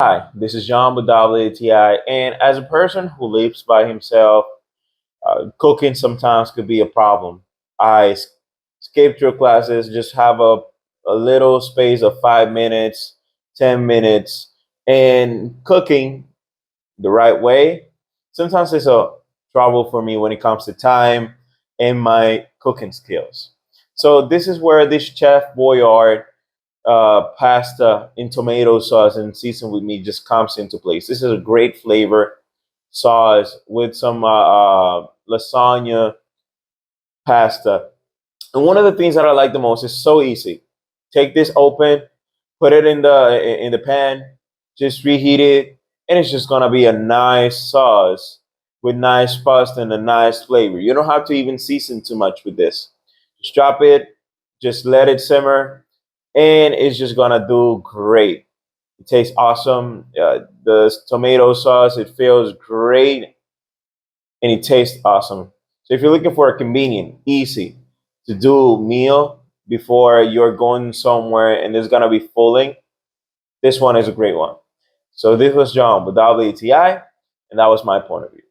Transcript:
Hi, this is John with WTI, and as a person who lives by himself, cooking sometimes could be a problem. I skip through classes, just have a little space of 5 minutes, 10 minutes, and cooking the right way. Sometimes it's a trouble for me when it comes to time and my cooking skills. So this is where this Chef Boyard pasta in tomato sauce and seasoned with meat just comes into place. This is a great flavor sauce with some lasagna pasta. And one of the things that I like the most is so easy. Take this open, put it in the pan, just reheat it, and it's just gonna be a nice sauce with nice pasta and a nice flavor. You don't have to even season too much with this. Just drop it, just let it simmer, and it's just gonna do great. It tastes awesome. The tomato sauce, it feels great, and it tastes awesome. So if you're looking for a convenient, easy to do meal before you're going somewhere and it's gonna be filling, this one is a great one. So this was John with WTI, and that was my point of view.